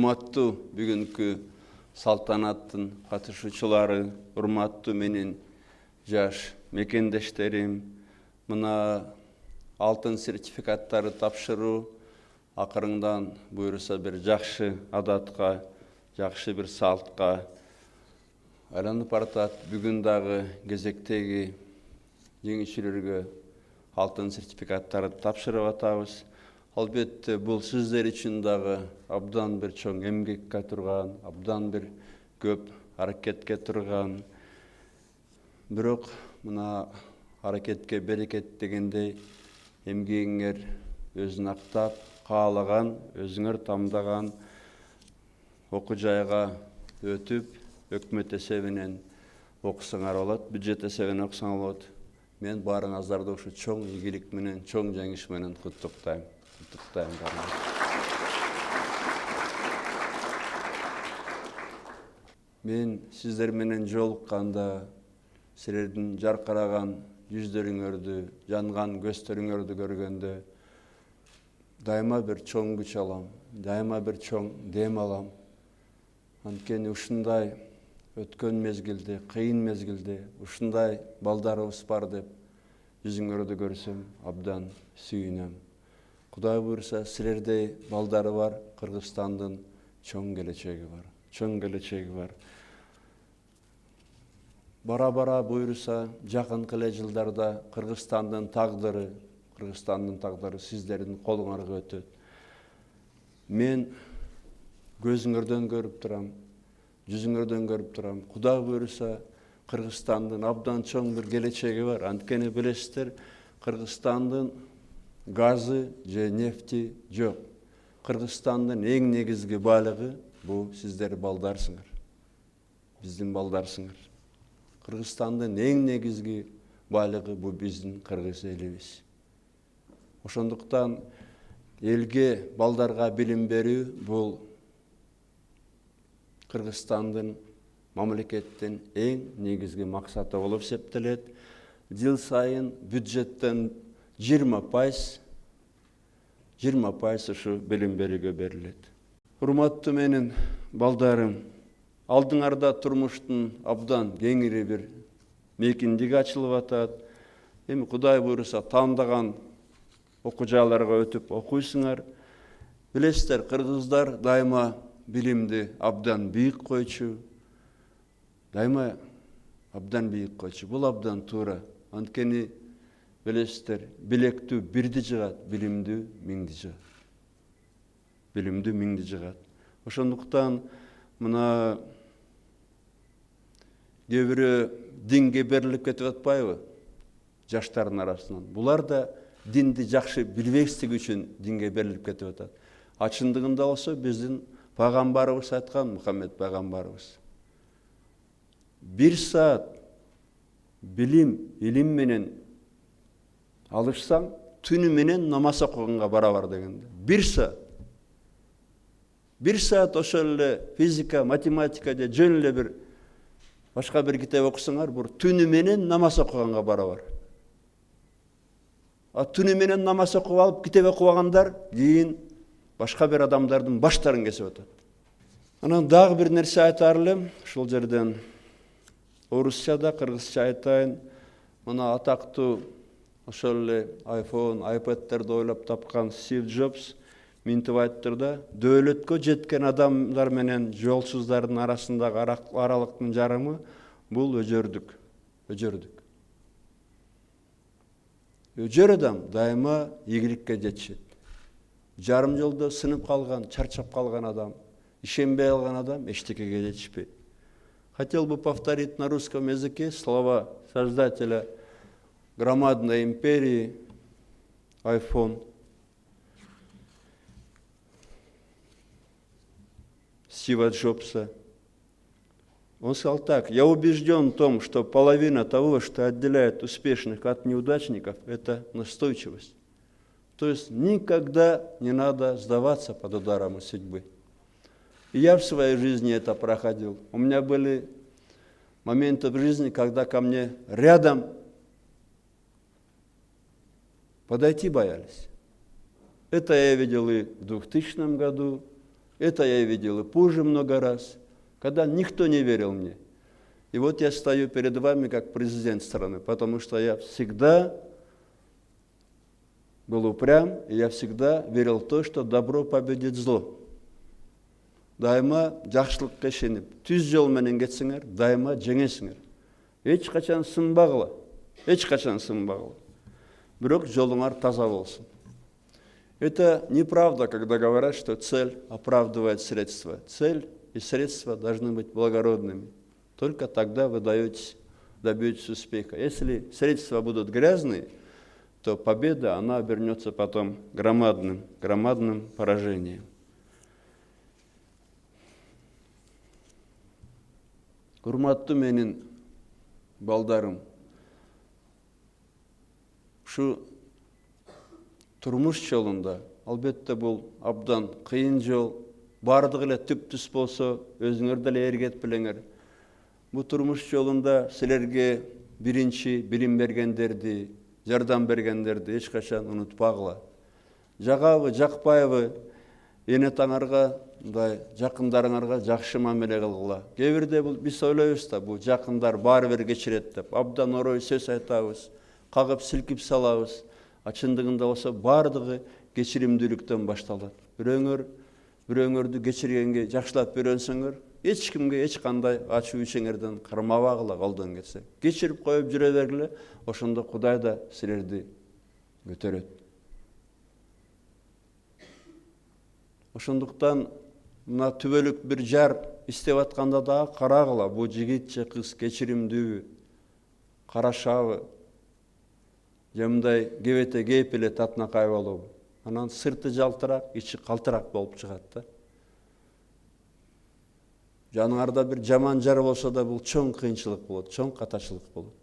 Урматтуу бүгүнкү салтанаттын катышуучулары, урматтуу менин жаш мекендештерим, мына алтын сертификаттары тапшыруу акырыңдан буюрса бир жакшы адатка, жакшы бир салтка айланып баратат. Бүгүн дагы кезектеги жеңүүчүлөргө алтын сертификаттарды тапшырып атабыз. Албетте бул сиздер үчүн дагы абдан бир чоң эмгекке турган, абдан бир көп аракетке турган. Бирок мына аракетке берекет дегендей, эмгегиңер өзүн актап, каалаган, өзүңөр тамдаган окуу жайга өтүп, өкмөт эсебинен окусаңар болот, бюджет эсебинен окусаңар болот. Мен баарыңыздарды ушу чоң ийгилик менен, чоң жеңиш менен куттуктайм. Мен сиздер менен жолукканда силердин жаркыраган жүздөрүңөрдү, жанган көздөрүңөрдү көргөндө дайыма бир чоң күч алам, дайыма бир чоң дем алам. Анткени ушундай өткөн мезгилде, кыйын мезгилде ушундай балдарыбыз бар деп жүзүңөрдү көрсөм абдан сүйүнөм. Кудай буйрса, силердей балдары бар Кыргызстандын чоң келечеги бар. Чоң келечеги бар. Бара-бара буйрса, жакынкы эле жылдарда Кыргызстандын тагдыры сиздердин колуңарга өтөт. Мен көзүңөрдөн көрүп турам, жүзүңөрдөн көрүп турам. Кудай буйрса, Кыргызстандын абдан чоң бир келечеги бар. Анткени билесиздер, Кыргызстандын газы же нефти жок. Кыргызстандын эң негизги байлыгы бул сиздер балдарсыңар. Биздин балдарсыңар. Кыргызстандын эң негизги байлыгы бул биздин кыргыз элибиз. Ошондуктан элге, балдарга билим берүү бул Кыргызстандын, мамлекеттин эң негизги максаты болуп эсептелет. Жыл сайын бюджеттен 20% ушу билим берүүгө берилет. Урматтуу менин балдарым, алдыңарда турмуштун абдан кеңири бир мейкиндиги ачылып атат. Эми Кудай буйрса, тандаган окуу жайларга өтүп окуйсуңар. Билесиздер, кыргыздар дайыма билимди абдан бийик койчу. Дайыма абдан бийик койчу. Бул абдан туура. Анткени билесиздер, билектүү бирди жыгат, билимдүү миңди жыгат. Билимдүү миңди жыгат. Ошондуктан мына кээ бирөө динге берилип кетип атпайбы жаштардын арасынан. Булар да динди жакшы билбестиги үчүн динге берилип кетип атат. Чындыгында болсо биздин пайгамбарыбыз айткан, Мухаммед пайгамбарыбыз, 1 саат билим, илим менен алышсаң, түнү менен намаз окуганга барабар дегенде. 1 саат. 1 саат ошол эле физика, математика же жөн эле бир башка бир китеп окусаңар, бул түнү менен намаз окуганга барабар. Түнү менен намаз окуп алып, китеп окубагандар кийин башка бир адамдардын баштарын кесип атат. Анан дагы бир нерсе айтар элем, ушул жерден орусчада, кыргызча айтайын. Мына атактуу ошол эле iPhone, iPad'терди ойлоп тапкан Стив Джобс минтип айттыр да, дөөлөткө жеткен адамдар менен жолсуздардын арасындагы аралыктын жарымы бул өжөрдүк. Өжөр адам дайыма ийгиликке жетишет. Жарым жолдо сынып калган, чарчап калган адам, ишенбей калган адам эчтекеге жетишпейт. Хотел бы повторить на русском языке слова создателя громадной империи iPhone Стива Джобса. Он сказал так: я убежден в том, что половина того, что отделяет успешных от неудачников, это настойчивость. То есть никогда не надо сдаваться под ударом судьбы. И я в своей жизни это проходил. У меня были моменты в жизни, когда ко мне рядом подойти боялись. Это я видел и в 2000 году, Это я видел и позже много раз, когда никто не верил мне. И вот я стою перед вами как президент страны, потому что я всегда был упрям, и я всегда верил в то, что добро победит зло. Дайыма жақсылыққа сеніп, түз жолменен кетсеңер, дайыма жеңесіңер. Ешқашан сынбағыла, ешқашан сынбағыла. Бирок жолуңар таза болсын. Это неправда, когда говорят, что цель оправдывает средства. Цель и средства должны быть благородными. Только тогда вы добьетесь успеха. Если средства будут грязные, то победа, она обернется потом громадным поражением. Урматтуу менин балдарым, ушу турмуш жолунда, албетте бул абдан кыйын жол, бардыгы эле түп-түз болсо, өзүңөр деле эргет билеңер. Бул турмуш жолунда силерге биринчи билим бергендерди, жардам бергендерди эч качан унутпагыла. Жагабы, жакпайбы, эне таңарга, мындай жакындарыңарга жакшы мамиле кылгыла. Кээ бирде бул биз ойлойбуз да, бул жакындар баары бир кечирет деп, абдан орой сөз айтабыз, кагып силкип салабыз. Чындыгында болсо бардыгы кечиримдүүлүктөн башталат. Бирөөңөрдү кечиргенге жакшылап үйрөнсөңөр, эч кимге эч кандай ачуу ичеңерден кармабагыла колдон келсе. Кечирип коюп жүрө бергиле, ошондо Кудай да силерди көтөрөт. Ошондуктан мына түбөлүк бир жар иштеп атканда да карагыла, бул жигит же кыз кечиримдүү, карашабы, же мындай кебете кейип эле татынакай болобу. Анан сырты жалтырак, ичи калтырак болуп чыгат да. Жаныңарда бир жаман жар болсо да бул чоң кыйынчылык болот, чоң катачылык болот.